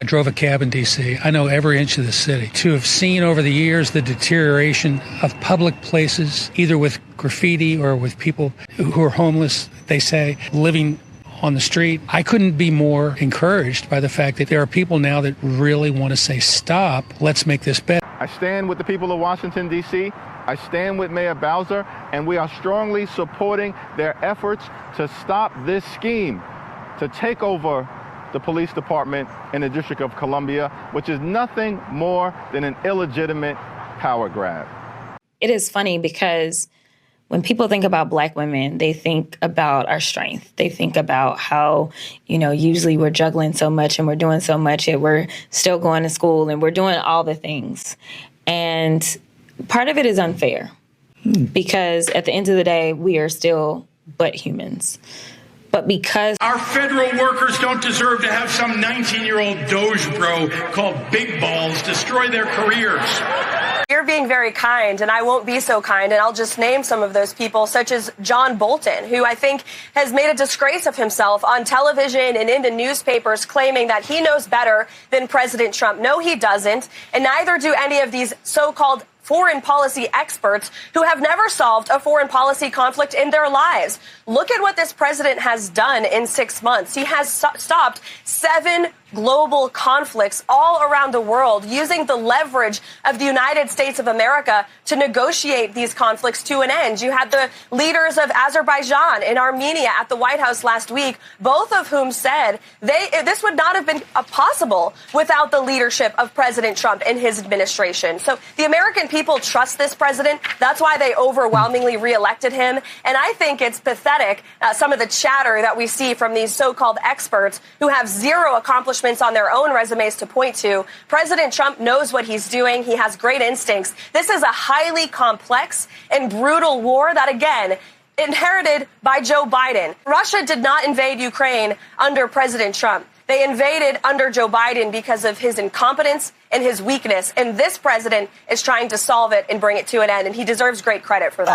I drove a cab in D.C. I know every inch of the city. To have seen over the years the deterioration of public places, either with graffiti or with people who are homeless, they say, living on the street, I couldn't be more encouraged by the fact that there are people now that really want to say, stop, let's make this better. I stand with the people of Washington, D.C. I stand with Mayor Bowser, and we are strongly supporting their efforts to stop this scheme to take over the police department in the District of Columbia, which is nothing more than an illegitimate power grab. It is funny because when people think about Black women, they think about our strength. They think about how, usually we're juggling so much and we're doing so much, and we're still going to school and we're doing all the things. And part of it is unfair because at the end of the day, we are still but humans. But because our federal workers don't deserve to have some 19-year-old DOGE bro called Big Balls destroy their careers. You're being very kind, and I won't be so kind, and I'll just name some of those people, such as John Bolton, who I think has made a disgrace of himself on television and in the newspapers, claiming that he knows better than President Trump. No, he doesn't, and neither do any of these so-called foreign policy experts who have never solved a foreign policy conflict in their lives. Look at what this president has done in 6 months. He has stopped 7 global conflicts all around the world, using the leverage of the United States of America to negotiate these conflicts to an end. You had the leaders of Azerbaijan and Armenia at the White House last week, both of whom said this would not have been possible without the leadership of President Trump and his administration. So the American people trust this president. That's why they overwhelmingly reelected him. And I think it's pathetic, some of the chatter that we see from these so-called experts who have zero accomplishments on their own resumes to point to. President Trump knows what he's doing. He has great instincts. This is a highly complex and brutal war that, again, inherited by Joe Biden. Russia did not invade Ukraine under President Trump. They invaded under Joe Biden because of his incompetence and his weakness. And this president is trying to solve it and bring it to an end. And he deserves great credit for that.